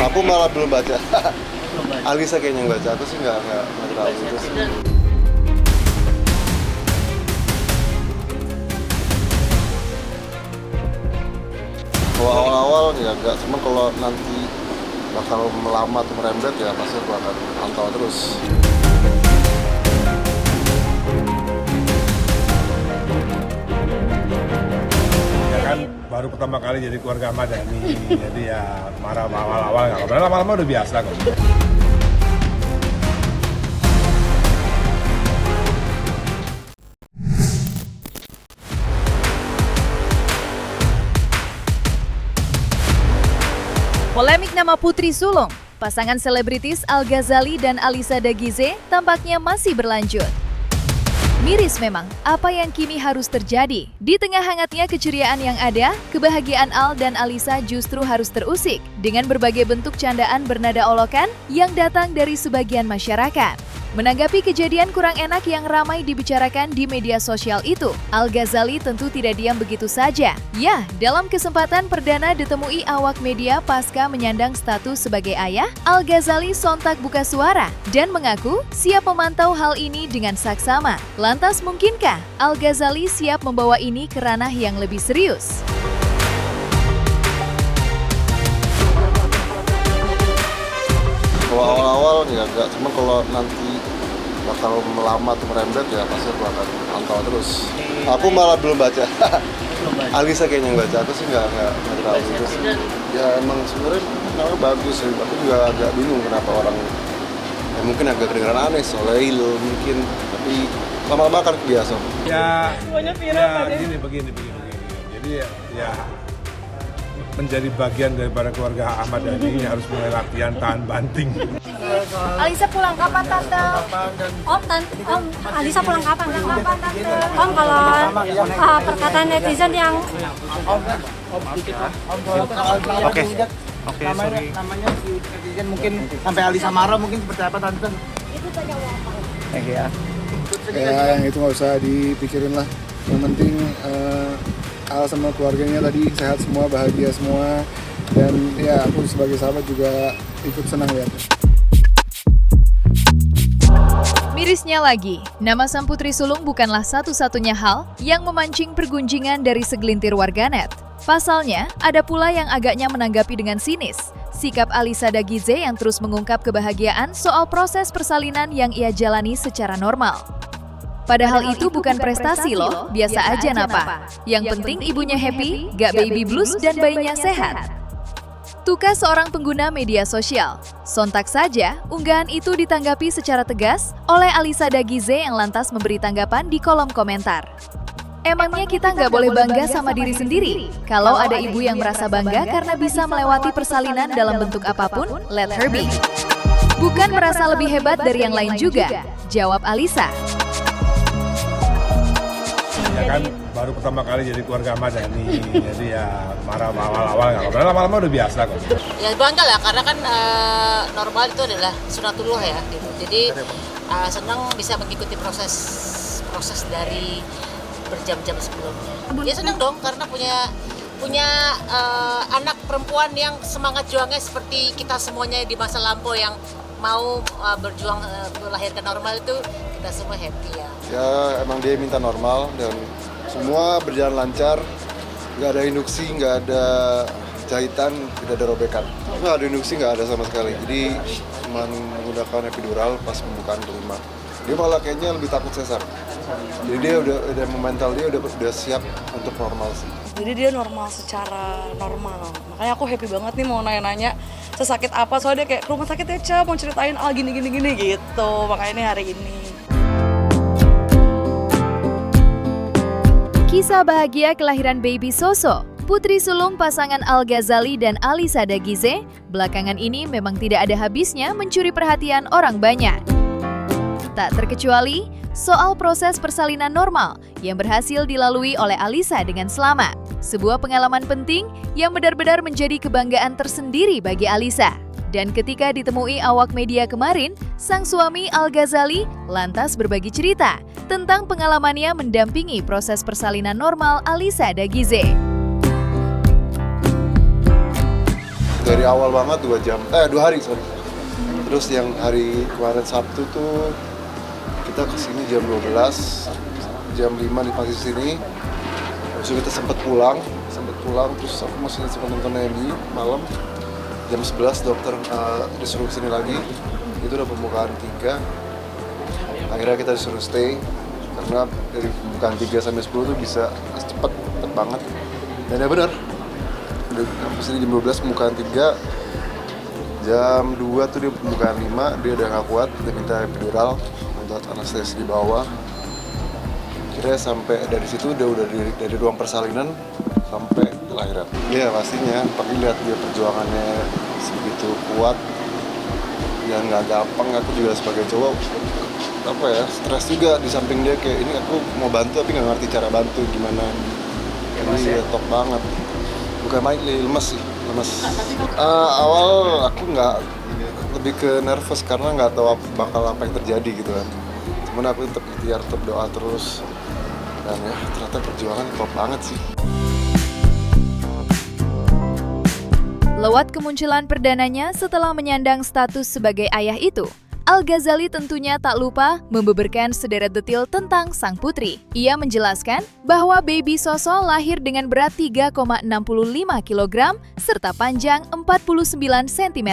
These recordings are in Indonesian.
Aku malah belum baca. Belum baca. Alisa kayaknya yang baca, aku sih nggak terlalu itu sih. Kalau awal-awal ya enggak, cuma kalau nanti bakal melama atau merembet ya pasti aku akan pantau terus. Ya kan baru pertama kali jadi keluarga Ahmad Dhani, jadi ya marah awal-awal nggak apa-apa, lama-lama udah biasa kok. Polemik nama Putri Sulung, pasangan selebritis Al Ghazali dan Alisa Dagize tampaknya masih berlanjut. Miris memang apa yang kini harus terjadi. Di tengah hangatnya keceriaan yang ada, kebahagiaan Al dan Alisa justru harus terusik dengan berbagai bentuk candaan bernada olokan yang datang dari sebagian masyarakat. Menanggapi kejadian kurang enak yang ramai dibicarakan di media sosial itu, Al Ghazali tentu tidak diam begitu saja. Ya, dalam kesempatan perdana ditemui awak media pasca menyandang status sebagai ayah, Al Ghazali sontak buka suara dan mengaku siap memantau hal ini dengan saksama. Lantas mungkinkah Al Ghazali siap membawa ini ke ranah yang lebih serius? Kalau awal-awal ya enggak, cuma kalau nanti bakal melama atau merembet ya pasti aku akan pantau terus. Aku malah belum baca. Belum baca. Alisa kayaknya yang baca, aku sih nggak terlalu itu sih. Ya emang sebenarnya namanya bagus sih, aku juga agak bingung kenapa orang ya mungkin agak kedengeran aneh, soleil mungkin, tapi lama-lama akan kebiasa. Ya begini. Jadi ya menjadi bagian daripada keluarga Ahmad Dhani harus mulai latihan tahan banting. Alisa pulang kapan tante? Om Alisa pulang kapan tante? Om kalau perkataan netizen yang Oke, namanya si netizen mungkin sampai Alisa marah mungkin seperti apa tante? Thank you ya. Ya yang itu nggak usah dipikirin lah. Yang penting Al sama keluarganya tadi sehat semua, bahagia semua, dan ya aku sebagai sahabat juga ikut senang lihatnya. Mirisnya lagi, nama sang Putri Sulung bukanlah satu-satunya hal yang memancing pergunjingan dari segelintir warganet. Pasalnya, ada pula yang agaknya menanggapi dengan sinis sikap Alisa Dagize yang terus mengungkap kebahagiaan soal proses persalinan yang ia jalani secara normal. Padahal itu bukan prestasi loh, biasa aja napa. Yang penting ibunya happy, gak baby blues dan bayinya sehat. Tukas seorang pengguna media sosial. Sontak saja, unggahan itu ditanggapi secara tegas oleh Alisa Dagize yang lantas memberi tanggapan di kolom komentar. Emangnya kita nggak boleh bangga sama diri sendiri? Kalau ada ibu yang merasa bangga karena bisa melewati persalinan dalam bentuk apapun, let her be. Bukan merasa lebih hebat dari yang lain juga, jawab Alisa. Ya kan baru pertama kali jadi keluarga Ahmad Dhani, jadi ya marah awal-awal nggak apa-apa, lama-lama udah biasa kok. Ya bangga lah karena kan normal itu adalah sunatullah ya gitu. Jadi senang bisa mengikuti proses dari berjam-jam sebelumnya. Ya senang dong karena punya anak perempuan yang semangat juangnya seperti kita semuanya di masa lampau yang mau berjuang melahirkan normal itu kita semua happy ya. Ya emang dia minta normal dan semua berjalan lancar, nggak ada induksi, nggak ada jahitan, tidak ada robekan. Nggak ada induksi, nggak ada sama sekali. Jadi cuma menggunakan epidural pas pembukaan kelima. Dia malah kayaknya lebih takut sesar. Jadi dia udah mental dia udah siap untuk normal sih. Jadi dia normal secara normal. Makanya aku happy banget nih mau nanya-nanya sesakit apa, soalnya dia kayak ke rumah sakit ya Ca, mau ceritain gini gitu. Makanya ini hari ini. Kisah bahagia kelahiran baby Soso, Putri Sulung pasangan Al Ghazali dan Alisa Dagize, belakangan ini memang tidak ada habisnya mencuri perhatian orang banyak. Tak terkecuali soal proses persalinan normal yang berhasil dilalui oleh Alisa dengan selamat. Sebuah pengalaman penting yang benar-benar menjadi kebanggaan tersendiri bagi Alisa. Dan ketika ditemui awak media kemarin, sang suami Al Ghazali lantas berbagi cerita tentang pengalamannya mendampingi proses persalinan normal Alisa Dagize. dari awal banget 2 hari sorry. Terus yang hari kemarin Sabtu tuh kita kesini jam 12, jam 5 masih sini. Terus kita sempat pulang, terus aku masih sempat nonton MU malam. Jam 11 dokter disuruh kesini lagi. Itu udah pembukaan 3. Akhirnya kita disuruh stay karena dari pembukaan 3 sampai 10 tuh bisa cepet banget. Dan ya benar. Udah sini jam 12 pembukaan 3. Jam 2 tuh dia pembukaan 5, dia udah gak kuat, dia minta epidural untuk anestesi di bawah. Kira sampai dari situ udah dari ruang persalinan sampai kelahiran. Iya pastinya, tapi lihat dia perjuangannya sebegitu kuat dan nggak gampang. Aku juga sebagai cowok stres juga di samping dia kayak ini aku mau bantu tapi nggak ngerti cara bantu gimana. Jadi top banget. Bukan main lemes sih, lemes. Awal aku nggak, lebih ke nervous karena nggak tahu bakal apa yang terjadi gitu kan. Cuman aku tetap ikhtiar, tetap doa terus. Dan ya ternyata perjuangan top banget sih. Lewat kemunculan perdananya setelah menyandang status sebagai ayah itu, Al-Ghazali tentunya tak lupa membeberkan sederet detil tentang sang putri. Ia menjelaskan bahwa baby Soso lahir dengan berat 3,65 kg serta panjang 49 cm.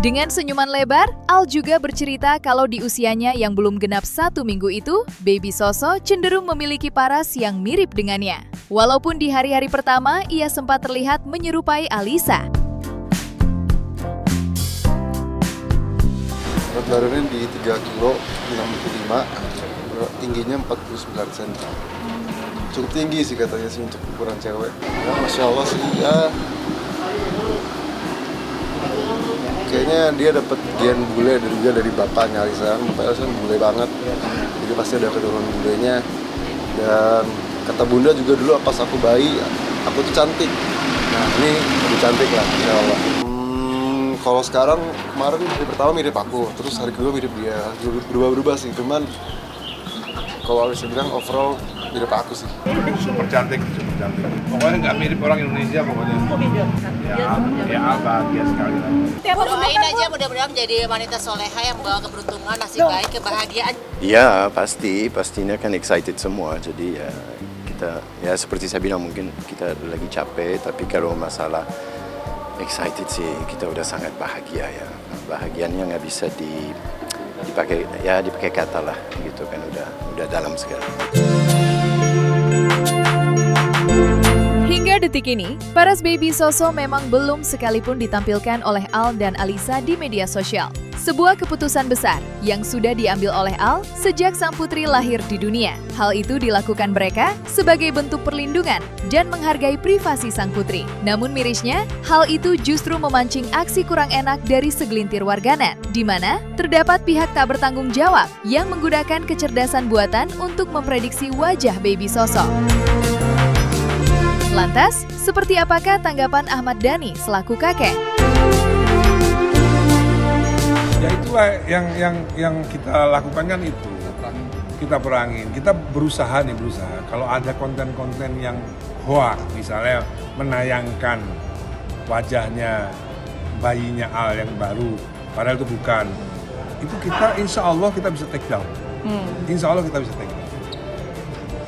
Dengan senyuman lebar, Al juga bercerita kalau di usianya yang belum genap 1 minggu itu, baby Soso cenderung memiliki paras yang mirip dengannya. Walaupun di hari-hari pertama, ia sempat terlihat menyerupai Alisa. Berat badannya di 3 kilo 65, tingginya 49 cm. Cukup tinggi sih katanya sih untuk ukuran cewek. Ya, Masya Allah sih ya. Kayaknya dia dapat gen bule dari bapaknya Alisa. Bapaknya Alisa bule banget, jadi pasti ada keturunan bulenya. Dan kata bunda juga dulu pas aku bayi, aku tuh cantik. Nah ini lebih cantik lah, insya Allah. Kalau sekarang, kemarin hari pertama mirip aku, terus hari kedua mirip dia. Berubah-berubah sih, cuman kalau Alisa bilang overall mirip aku sih. Super cantik. Pokoknya nggak mirip orang Indonesia pokoknya. Ya bahagia sekali lah. Doain aja mudah-mudahan menjadi wanita soleha yang membawa keberuntungan, nasib baik, kebahagiaan. Iya pastinya kan excited semua. Jadi ya kita ya seperti saya bilang mungkin kita lagi capek, tapi kalau masalah excited sih kita udah sangat bahagia ya. Bahagianya nggak bisa dipakai kata lah gitu kan, udah dalam sekali. Hingga detik ini, paras baby Soso memang belum sekalipun ditampilkan oleh Al dan Alisa di media sosial. Sebuah keputusan besar yang sudah diambil oleh Al sejak sang putri lahir di dunia. Hal itu dilakukan mereka sebagai bentuk perlindungan dan menghargai privasi sang putri. Namun mirisnya, hal itu justru memancing aksi kurang enak dari segelintir warganet, di mana terdapat pihak tak bertanggung jawab yang menggunakan kecerdasan buatan untuk memprediksi wajah baby Soso. Lantas, seperti apakah tanggapan Ahmad Dhani selaku kakek? Ya itulah yang kita lakukan kan itu. Kita perangin, kita berusaha. Kalau ada konten-konten yang hoax, misalnya menayangkan wajahnya bayinya Al yang baru, padahal itu bukan. Itu kita insya Allah kita bisa take down. Insya Allah kita bisa take down.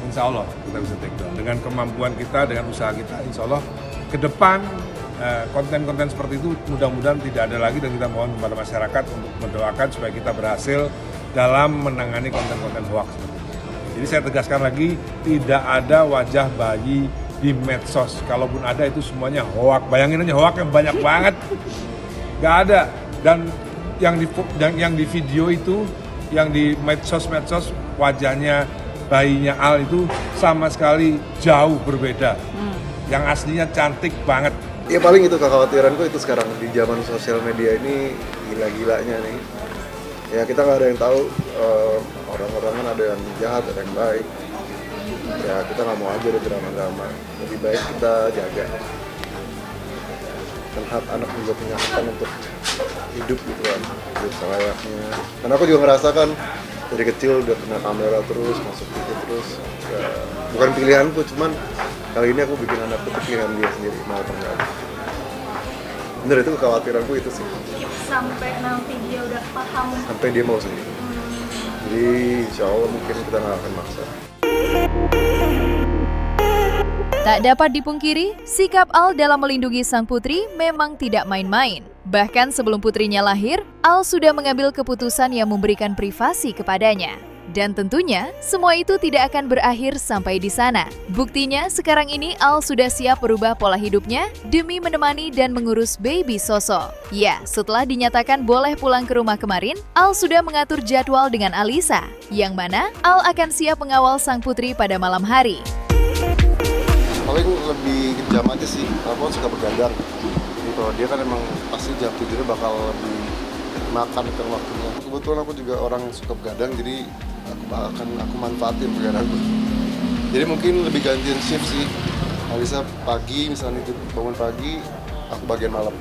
Insya Allah kita bisa take down. Dengan kemampuan kita, dengan usaha kita, insya Allah ke depan konten-konten seperti itu mudah-mudahan tidak ada lagi, dan kita mohon kepada masyarakat untuk mendoakan supaya kita berhasil dalam menangani konten-konten hoax seperti itu. Jadi saya tegaskan lagi, tidak ada wajah bayi di medsos. Kalaupun ada itu semuanya hoax. Bayangin aja hoax yang banyak banget. Gak ada. Dan yang di video itu, yang di medsos wajahnya bayinya Al itu sama sekali jauh berbeda. Yang aslinya cantik banget. Ya paling itu kekhawatiranku itu sekarang di zaman sosial media ini gila-gilanya nih. Ya kita nggak ada yang tahu, orang-orang kan ada yang jahat, ada yang baik. Ya kita nggak mau aja ada drama-drama. Lebih baik kita jaga. Dan hak anak juga punya hak untuk hidup gitu kan, hidup selayaknya. Dan aku juga ngerasakan dari kecil udah kena kamera terus, masuk TV terus. Ya, bukan pilihanku, cuman kali ini aku bikin anak itu pilihan dia sendiri, mau apa enggak. Bener, itu kekhawatiranku itu sih. Sampai nanti dia udah paham. Sampai dia mau sendiri. Jadi insya Allah mungkin kita nggak akan maksa. Tak dapat dipungkiri, sikap Al dalam melindungi sang putri memang tidak main-main. Bahkan sebelum putrinya lahir, Al sudah mengambil keputusan yang memberikan privasi kepadanya. Dan tentunya, semua itu tidak akan berakhir sampai di sana. Buktinya, sekarang ini Al sudah siap berubah pola hidupnya demi menemani dan mengurus baby Soso. Ya, setelah dinyatakan boleh pulang ke rumah kemarin, Al sudah mengatur jadwal dengan Alisa, yang mana Al akan siap mengawal sang putri pada malam hari. Paling lebih jam aja sih, aku suka begadang. Jadi kalau dia kan emang pasti jam tidurnya bakal lebih makan kan waktunya. Kebetulan aku juga orang suka begadang, jadi aku manfaatin begadangku. Jadi mungkin lebih gantian shift sih. Alisa pagi misalnya itu bangun pagi, aku bagian malam.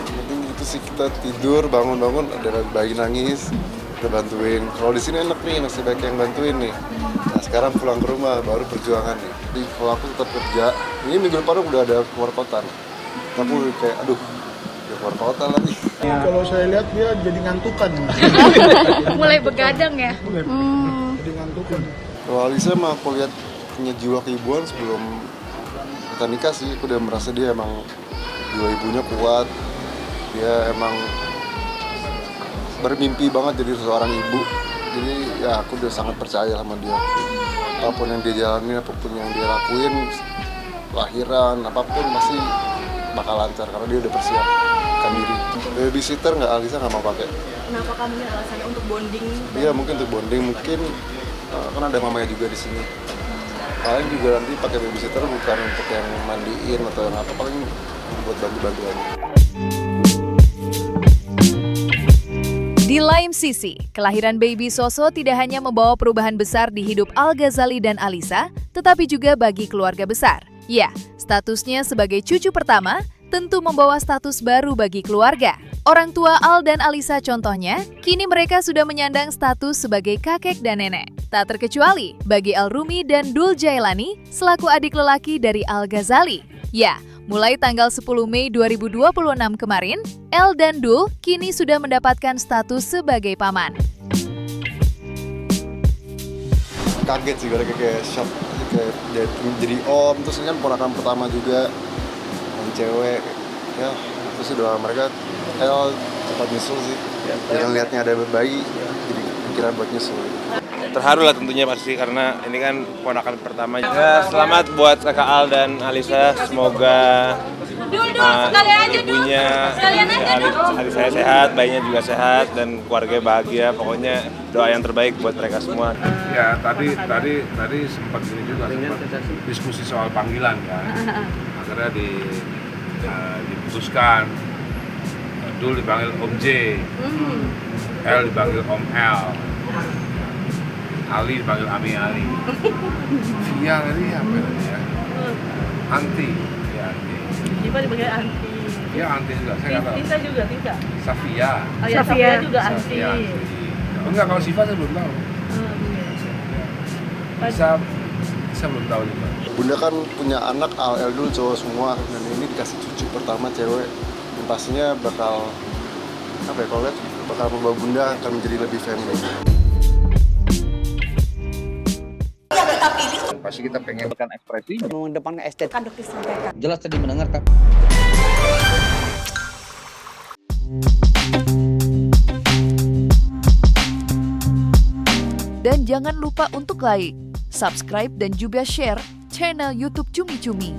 Penting itu sih, kita tidur bangun-bangun ada bayi nangis, kita bantuin. Kalau di sini enak nih, masih banyak yang bantuin nih. Nah sekarang pulang ke rumah baru perjuangan nih. Jadi kalau aku tetap kerja, ini minggu depan udah ada keluar kota. Aku kayak aduh, udah keluar kota lagi. Kalau saya lihat dia jadi ngantukan. Mulai begadang ya? Jadi ngantukan. Kalau Alisa mah aku lihat punya jiwa keibuan sebelum kita nikah sih. Aku udah merasa dia emang jiwa ibunya kuat. Dia emang bermimpi banget jadi seorang ibu. Jadi ya aku udah sangat percaya sama dia. Apapun yang dia jalani, apapun yang dia lakuin, lahiran, apapun pasti bakal lancar karena dia udah persiapkan diri. Babysitter nggak, Alisa nggak mau pakai. Kenapa kamu alasannya untuk bonding? Iya mungkin untuk bonding, mungkin kan ada mamanya juga di sini. Paling juga nanti pakai babysitter bukan untuk yang mandiin atau yang apa, paling buat bantu-bantuan. Di lain sisi, kelahiran baby Soso tidak hanya membawa perubahan besar di hidup Al Ghazali dan Alisa, tetapi juga bagi keluarga besar. Ya, statusnya sebagai cucu pertama tentu membawa status baru bagi keluarga. Orang tua Al dan Alisa contohnya, kini mereka sudah menyandang status sebagai kakek dan nenek. Tak terkecuali bagi Al Rumi dan Dul Jailani selaku adik lelaki dari Al Ghazali. Ya, mulai tanggal 10 Mei 2026 kemarin, El dan Dul kini sudah mendapatkan status sebagai paman. Kaget sih, kayak shock, kayak jadi om, terus ini kan ponakan pertama juga, yang cewek, ya terus doa mereka, El cepat nyusul sih, jangan lihatnya ada bayi, jadi pikiran buat nyusul. Terharu lah tentunya pasti karena ini kan ponakan pertama. Ya, selamat buat Kakak Al dan Alisa, semoga ibunya Alisa sehat, bayinya juga sehat dan keluarga bahagia. Pokoknya doa yang terbaik buat mereka semua. Ya tadi sempat gini juga, sempat diskusi soal panggilan ya. Akhirnya diputuskan. Dul dipanggil Om J, El dipanggil Om L, Ali dipanggil Ami Ali. Via tadi apa ya? Anti, ya Anti. Jipa dipanggil Anti. Ya Anti juga, saya nggak tahu. Tisa juga, Tisa. Safia. Oh ya, Safia juga Anti. Enggak, kalau Siva saya belum tahu. Saya belum tahu juga. Bunda kan punya anak Al Eldul cowok semua, dan ini dikasih cucu pertama cewek. Yang pastinya bakal apa ya, kalau lihat bakal membawa Bunda akan menjadi lebih family. Pasti kita pengen berikan ekspresi mengedepankan estetika. jelas tadi mendengarkan. Dan jangan lupa untuk like, subscribe dan juga share channel YouTube Cumi Cumi.